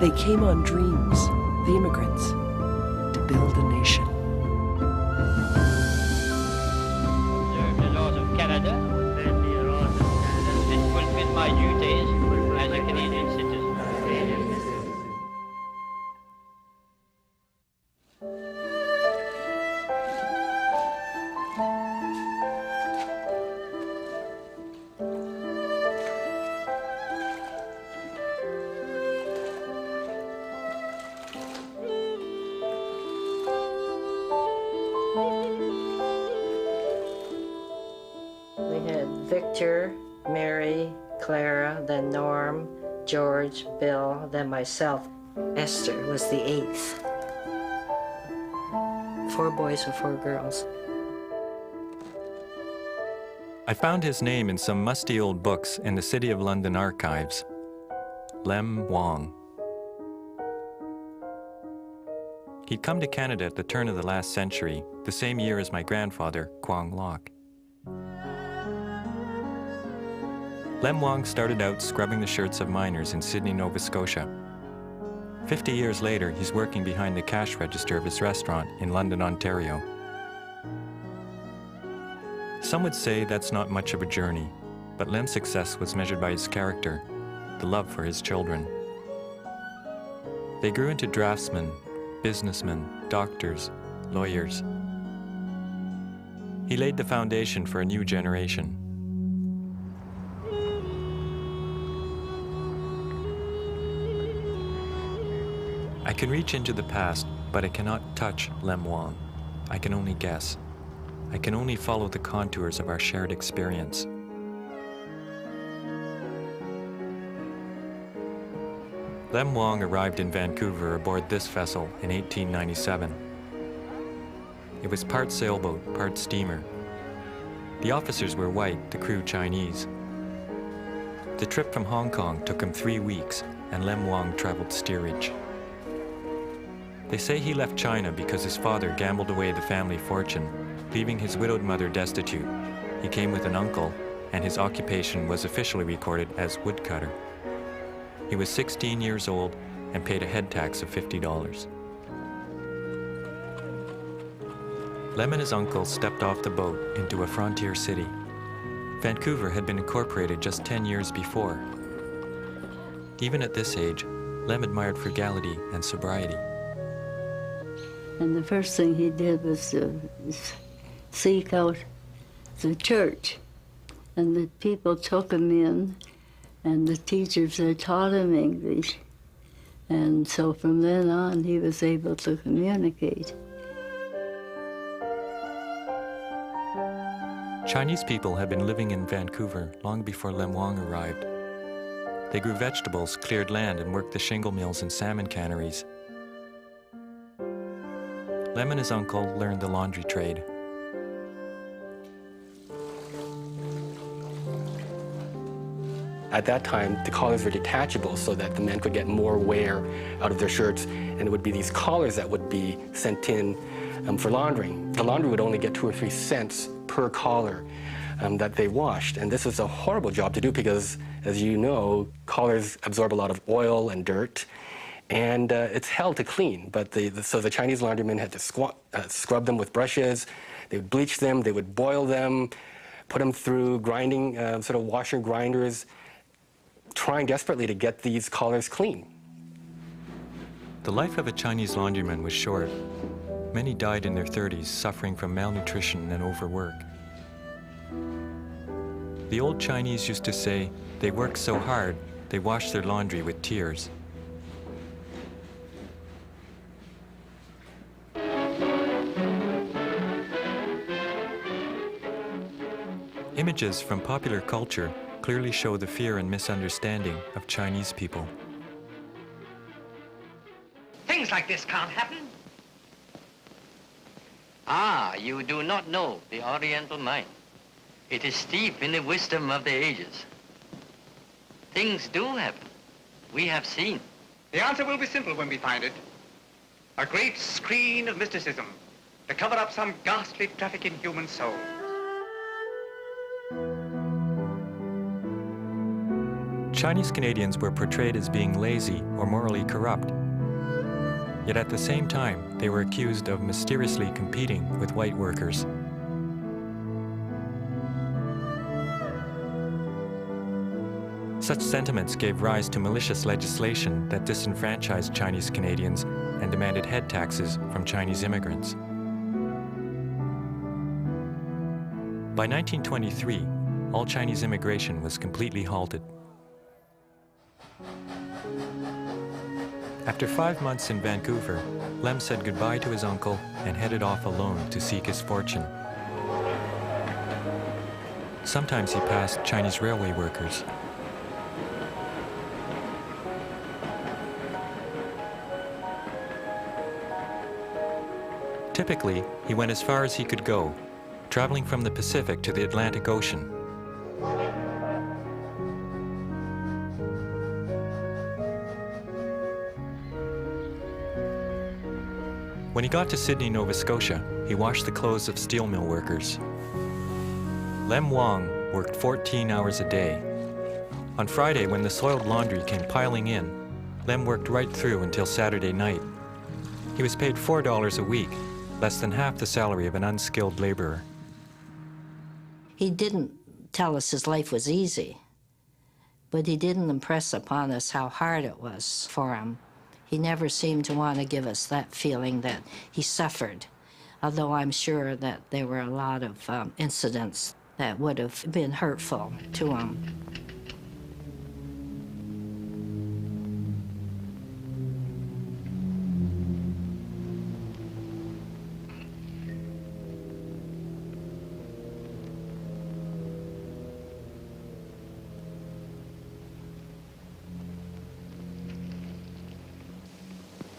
They came on dreams, the immigrants, to build a nation. Observe the laws of Canada and fulfill my duties as a Canadian citizen. We had Victor, Mary, Clara, then Norm, George, Bill, then myself. Esther was the 8th. 4 boys and 4 girls. I found his name in some musty old books in the City of London archives. Lem Wong. He'd come to Canada at the turn of the last century, the same year as my grandfather, Quang Loc. Lem Wong started out scrubbing the shirts of miners in Sydney, Nova Scotia. 50 years later, he's working behind the cash register of his restaurant in London, Ontario. Some would say that's not much of a journey, but Lem's success was measured by his character, the love for his children. They grew into draftsmen, businessmen, doctors, lawyers. He laid the foundation for a new generation. I can reach into the past, but I cannot touch Lem Wong. I can only guess. I can only follow the contours of our shared experience. Lem Wong arrived in Vancouver aboard this vessel in 1897. It was part sailboat, part steamer. The officers were white, the crew Chinese. The trip from Hong Kong took him 3 weeks, and Lem Wong traveled steerage. They say he left China because his father gambled away the family fortune, leaving his widowed mother destitute. He came with an uncle, and his occupation was officially recorded as woodcutter. He was 16 years old and paid a head tax of $50. Lem and his uncle stepped off the boat into a frontier city. Vancouver had been incorporated just 10 years before. Even at this age, Lem admired frugality and sobriety. And the first thing he did was to seek out the church. And the people took him in, and the teachers there taught him English. And so from then on, he was able to communicate. Chinese people had been living in Vancouver long before Lem Wong arrived. They grew vegetables, cleared land, and worked the shingle mills and salmon canneries. Lem and his uncle learned the laundry trade. At that time, the collars were detachable so that the men could get more wear out of their shirts, and it would be these collars that would be sent in for laundering. The laundry would only get 2 or 3 cents per collar that they washed, and this was a horrible job to do because, as you know, collars absorb a lot of oil and dirt, and it's hell to clean. But so the Chinese laundrymen had to scrub them with brushes. They would bleach them, they would boil them, put them through grinding, sort of washer grinders, trying desperately to get these collars clean. The life of a Chinese laundryman was short. Many died in their 30s, suffering from malnutrition and overwork. The old Chinese used to say, they work so hard, they wash their laundry with tears. Images from popular culture clearly show the fear and misunderstanding of Chinese people. Things like this can't happen. Ah, you do not know the Oriental mind. It is steeped in the wisdom of the ages. Things do happen. We have seen. The answer will be simple when we find it. A great screen of mysticism to cover up some ghastly traffic in human souls. Chinese Canadians were portrayed as being lazy or morally corrupt. Yet at the same time, they were accused of mysteriously competing with white workers. Such sentiments gave rise to malicious legislation that disenfranchised Chinese Canadians and demanded head taxes from Chinese immigrants. By 1923, all Chinese immigration was completely halted. After 5 months in Vancouver, Lem said goodbye to his uncle and headed off alone to seek his fortune. Sometimes he passed Chinese railway workers. Typically, he went as far as he could go, traveling from the Pacific to the Atlantic Ocean. When he got to Sydney, Nova Scotia, he washed the clothes of steel mill workers. Lem Wong worked 14 hours a day. On Friday, when the soiled laundry came piling in, Lem worked right through until Saturday night. He was paid $4 a week, less than half the salary of an unskilled laborer. He didn't tell us his life was easy, but he didn't impress upon us how hard it was for him. He never seemed to want to give us that feeling that he suffered, although I'm sure that there were a lot of incidents that would have been hurtful to him.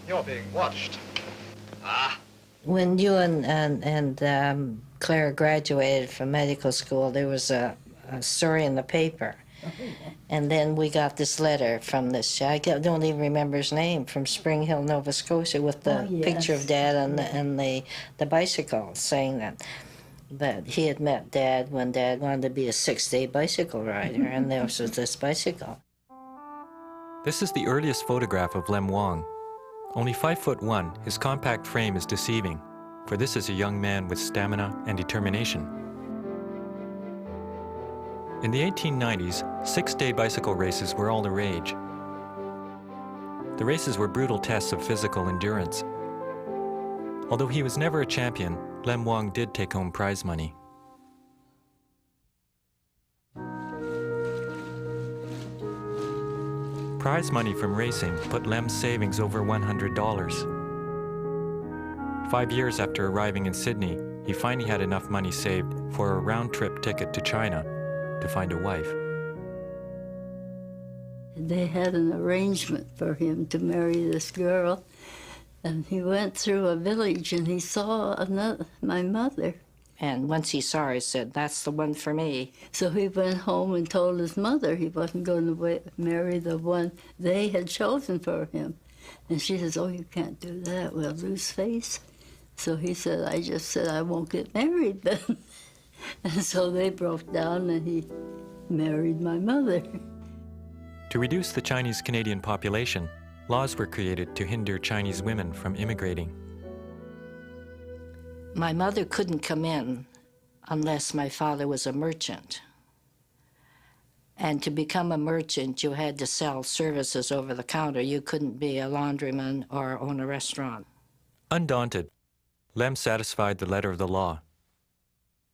You're being watched. Ah, When you and Clara graduated from medical school, there was a story in the paper. And then we got this letter from this, don't even remember his name, from Spring Hill, Nova Scotia, with the picture of Dad and the bicycle, saying that he had met Dad when Dad wanted to be a 6-day bicycle rider, and there was this bicycle. This is the earliest photograph of Lem Wong. Only 5'1", his compact frame is deceiving, for this is a young man with stamina and determination. In the 1890s, 6-day bicycle races were all the rage. The races were brutal tests of physical endurance. Although he was never a champion, Lem Wong did take home prize money. Prize money from racing put Lem's savings over $100. 5 years after arriving in Sydney, he finally had enough money saved for a round-trip ticket to China to find a wife. They had an arrangement for him to marry this girl, and he went through a village and he saw my mother. And once he saw her, he said, "That's the one for me." So he went home and told his mother he wasn't going to marry the one they had chosen for him. And she says, "Oh, you can't do that, we'll lose face." So he said, "I just said I won't get married then." And so they broke down and he married my mother. To reduce the Chinese Canadian population, laws were created to hinder Chinese women from immigrating. My mother couldn't come in unless my father was a merchant. And to become a merchant, you had to sell services over the counter. You couldn't be a laundryman or own a restaurant. Undaunted, Lem satisfied the letter of the law.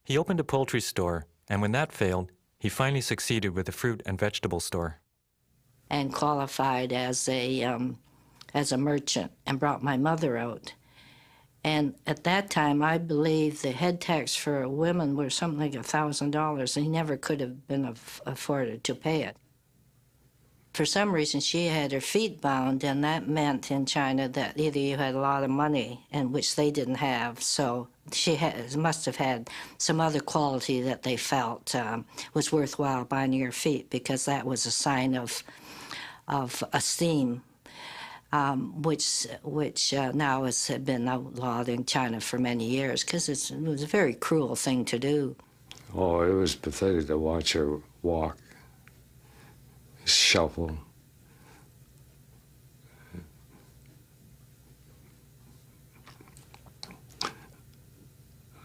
He opened a poultry store, and when that failed, he finally succeeded with a fruit and vegetable store. And qualified as a merchant and brought my mother out. And at that time, I believe the head tax for women was something like $1,000, and he never could have been afforded to pay it. For some reason, she had her feet bound, and that meant in China that either you had a lot of money, and which they didn't have, so she must have had some other quality that they felt was worthwhile binding her feet, because that was a sign of esteem. Which now has been outlawed in China for many years, because it was a very cruel thing to do. Oh, it was pathetic to watch her walk. shuffle.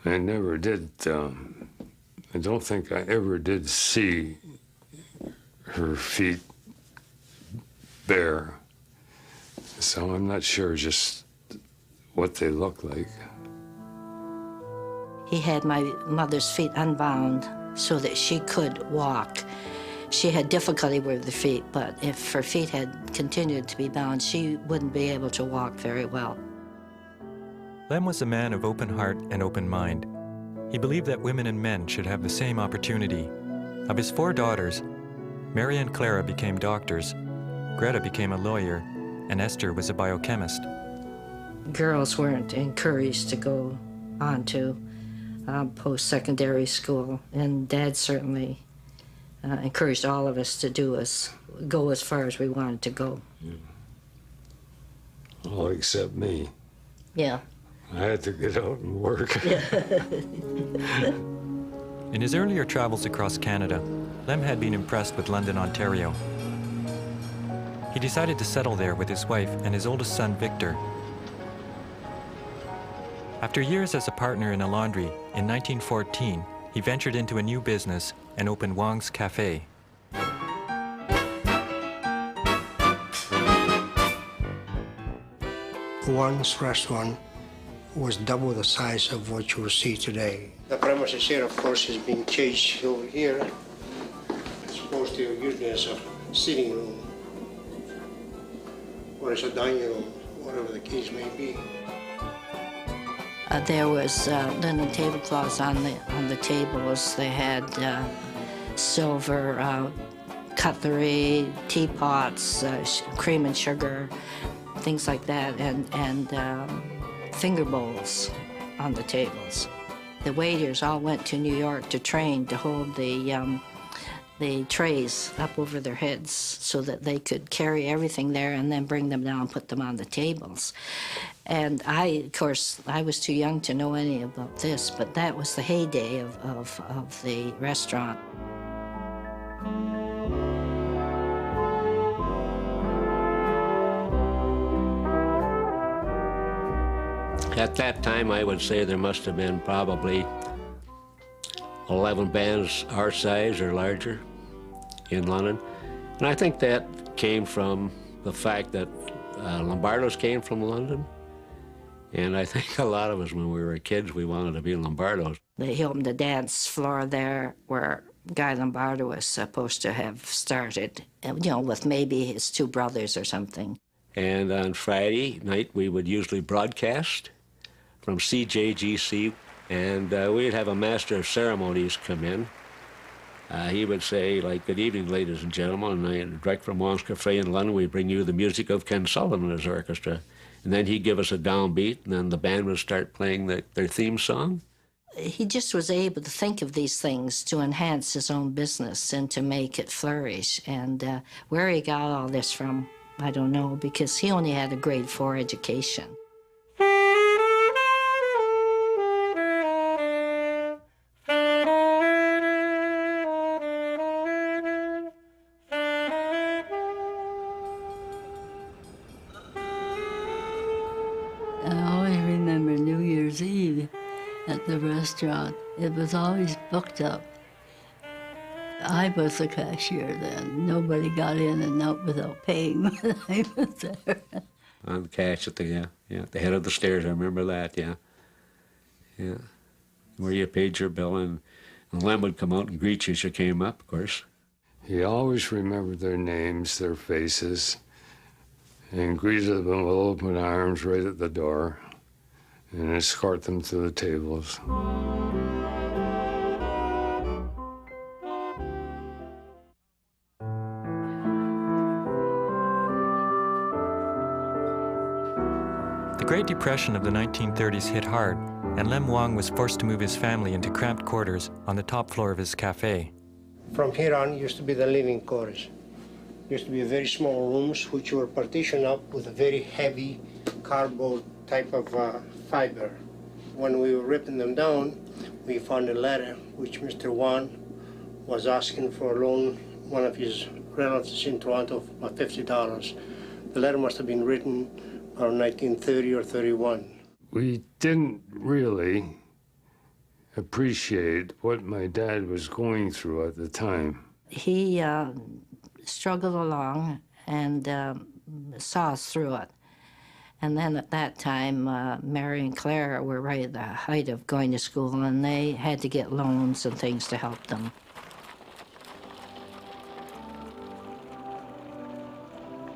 I never did, I don't think I ever did see her feet bare, so I'm not sure just what they look like. He had my mother's feet unbound so that she could walk. She had difficulty with her feet, but if her feet had continued to be bound, she wouldn't be able to walk very well. Lem was a man of open heart and open mind. He believed that women and men should have the same opportunity. Of his 4 daughters, Mary and Clara became doctors, Greta became a lawyer, and Esther was a biochemist. Girls weren't encouraged to go on to post-secondary school, and Dad certainly encouraged all of us to go as far as we wanted to go. All except me. Yeah. I had to get out and work. In his earlier travels across Canada, Lem had been impressed with London, Ontario. He decided to settle there with his wife and his oldest son, Victor. After years as a partner in a laundry, in 1914, he ventured into a new business and opened Wong's Cafe. Wong's restaurant was double the size of what you will see today. The premises here, of course, is being changed over here. It's supposed to use it as a sitting room or as a dining room, whatever the case may be. There was linen tablecloths on the tables. They had silver cutlery, teapots, cream and sugar, things like that, and finger bowls on the tables. The waiters all went to New York to train to hold the trays up over their heads so that they could carry everything there and then bring them down and put them on the tables. And of course, I was too young to know any about this, but that was the heyday of the restaurant. At that time, I would say there must have been probably 11 bands our size or larger in London. And I think that came from the fact that Lombardos came from London. And I think a lot of us, when we were kids, we wanted to be Lombardos. They opened the dance floor there where Guy Lombardo was supposed to have started, with maybe his 2 brothers or something. And on Friday night, we would usually broadcast from CJGC, and we'd have a master of ceremonies come in. He would say, like, "Good evening, ladies and gentlemen, and direct from Wong's Cafe in London, we bring you the music of Ken Sullivan and his orchestra." And then he'd give us a downbeat, and then the band would start playing their theme song. He just was able to think of these things to enhance his own business and to make it flourish. And where he got all this from, I don't know, because he only had a grade 4 education. I always remember New Year's Eve at the restaurant. It was always booked up. I was the cashier then. Nobody got in and out without paying when I was there. On the cash at the head of the stairs, I remember that, yeah. Where you paid your bill, and Lem would come out and greet you as you came up, of course. He always remembered their names, their faces, and greeted them with open arms right at the door and escort them to the tables. The Great Depression of the 1930s hit hard, and Lem Wong was forced to move his family into cramped quarters on the top floor of his cafe. From here on used to be the living quarters. Used to be very small rooms which were partitioned up with a very heavy cardboard type of fiber. When we were ripping them down, we found a letter which Mr. Wong was asking for a loan, one of his relatives in Toronto for about $50. The letter must have been written around 1930 or 31. We didn't really appreciate what my dad was going through at the time. He struggled along and saw us through it. And then at that time, Mary and Claire were right at the height of going to school, and they had to get loans and things to help them.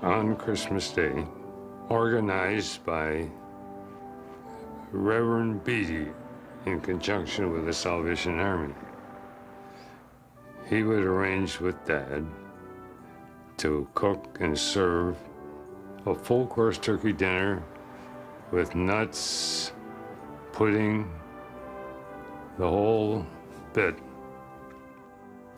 On Christmas Day, organized by Reverend Beatty in conjunction with the Salvation Army, he would arrange with Dad to cook and serve a full-course turkey dinner with nuts, pudding, the whole bit.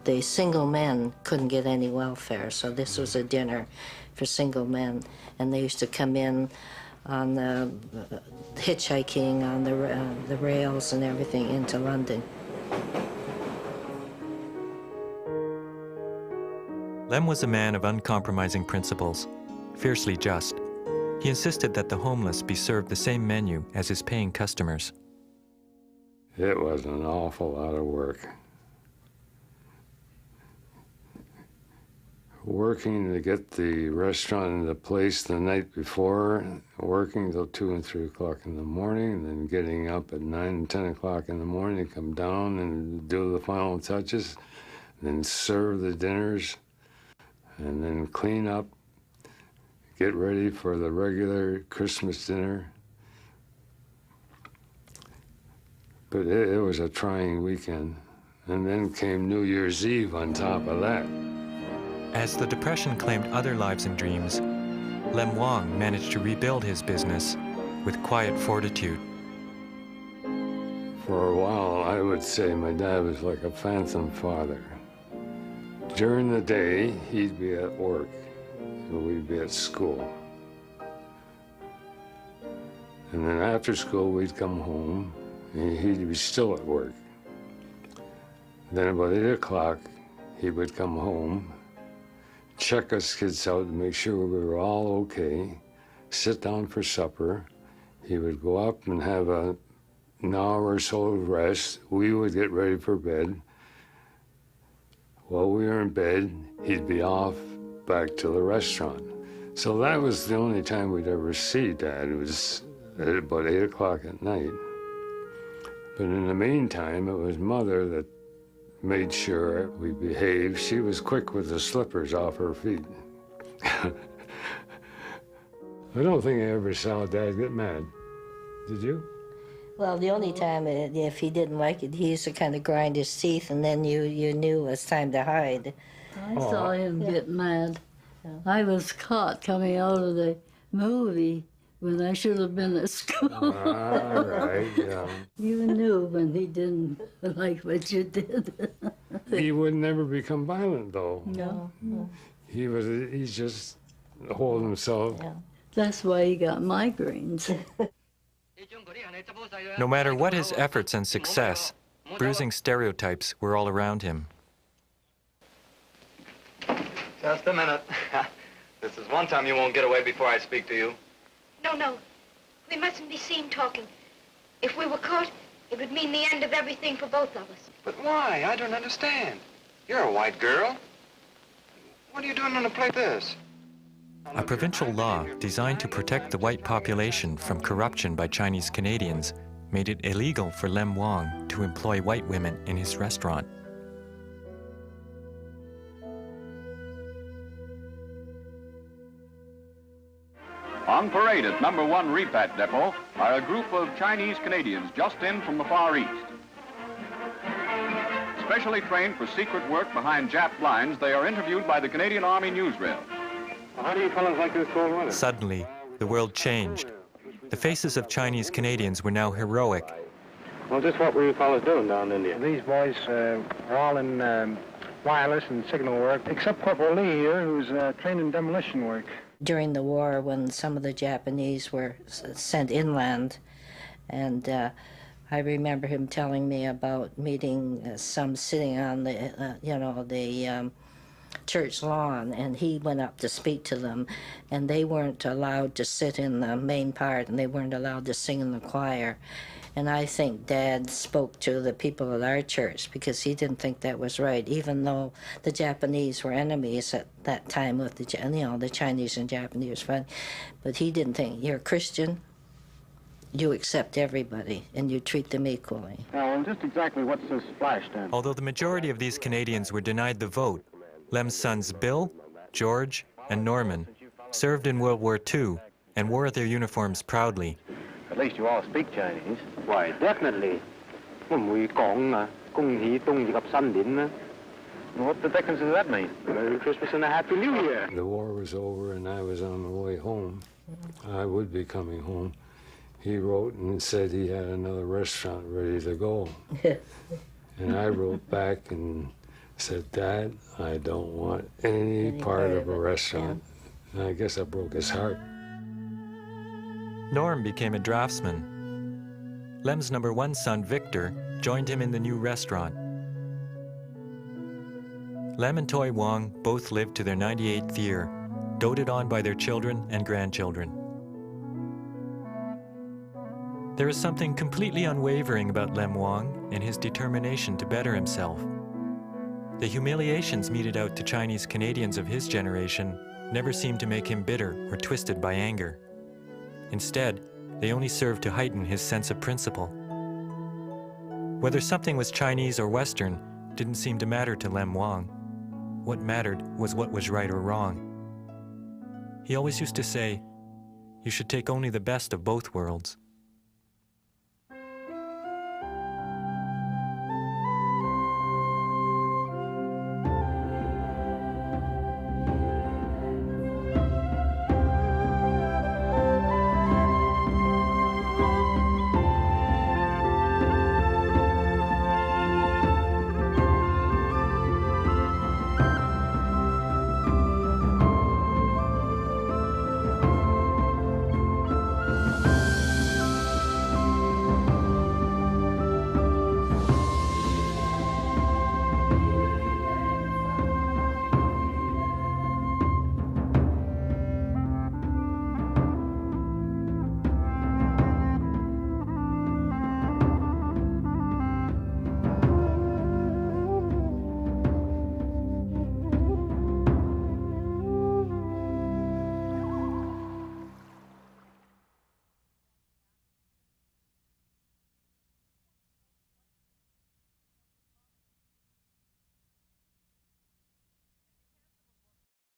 The single men couldn't get any welfare, so this was a dinner for single men. And they used to come in on the hitchhiking on the rails and everything into London. Lem was a man of uncompromising principles, fiercely just. He insisted that the homeless be served the same menu as his paying customers. It was an awful lot of work. Working to get the restaurant into place the night before, working till 2 and 3 o'clock in the morning, and then getting up at 9 and 10 o'clock in the morning to come down and do the final touches, then serve the dinners, and then clean up, get ready for the regular Christmas dinner. But it was a trying weekend. And then came New Year's Eve on top of that. As the Depression claimed other lives and dreams, Lem Wong managed to rebuild his business with quiet fortitude. For a while, I would say my dad was like a phantom father. During the day, he'd be at work, and we'd be at school. And then after school, we'd come home, and he'd be still at work. Then about 8 o'clock, he would come home, check us kids out to make sure we were all okay, sit down for supper. He would go up and have an hour or so of rest. We would get ready for bed. While we were in bed, he'd be off back to the restaurant. So that was the only time we'd ever see Dad. It was at about 8 o'clock at night. But in the meantime, it was Mother that made sure we behaved. She was quick with the slippers off her feet. I don't think I ever saw Dad get mad. Did you? Well, the only time, if he didn't like it, he used to kind of grind his teeth, and then you knew it was time to hide. I saw him get mad. Yeah. I was caught coming out of the movie when I should have been at school. All right, yeah. You knew when he didn't like what you did. He would never become violent, though. No. He just hold himself. Yeah. That's why he got migraines. No matter what his efforts and success, bruising stereotypes were all around him. Just a minute. This is one time you won't get away before I speak to you. No. We mustn't be seen talking. If we were caught, it would mean the end of everything for both of us. But why? I don't understand. You're a white girl. What are you doing on a place like this? A provincial law designed to protect the white population from corruption by Chinese Canadians made it illegal for Lem Wong to employ white women in his restaurant. On parade at number 1 Repat Depot are a group of Chinese Canadians just in from the Far East. Specially trained for secret work behind Jap lines, they are interviewed by the Canadian Army newsreel. How do you fellas like this cold weather? Suddenly, the world changed. The faces of Chinese Canadians were now heroic. Well, just what were you fellas doing down in India? These boys are all in wireless and signal work, except Corporal Lee here, who's trained in demolition work. During the war, when some of the Japanese were sent inland, and I remember him telling me about meeting some sitting on the, church lawn, and he went up to speak to them, and they weren't allowed to sit in the main part, and they weren't allowed to sing in the choir. And I think Dad spoke to the people at our church because he didn't think that was right, even though the Japanese were enemies at that time with the Chinese and Japanese. But he didn't think, you're a Christian, you accept everybody, and you treat them equally. Now, well, just exactly what's this flash then? Although the majority of these Canadians were denied the vote, Lem's sons Bill, George, and Norman served in World War II and wore their uniforms proudly. At least you all speak Chinese. Why, definitely. What the dickens does that mean? Merry Christmas and a Happy New Year. The war was over and I was on the way home. I would be coming home. He wrote and said he had another restaurant ready to go. And I wrote back and said, Dad, I don't want any part of a restaurant. And I guess I broke his heart. Norm became a draftsman. Lem's number 1 son, Victor, joined him in the new restaurant. Lem and Toy Wong both lived to their 98th year, doted on by their children and grandchildren. There is something completely unwavering about Lem Wong and his determination to better himself. The humiliations meted out to Chinese Canadians of his generation never seemed to make him bitter or twisted by anger. Instead, they only served to heighten his sense of principle. Whether something was Chinese or Western didn't seem to matter to Lem Wong. What mattered was what was right or wrong. He always used to say, "You should take only the best of both worlds."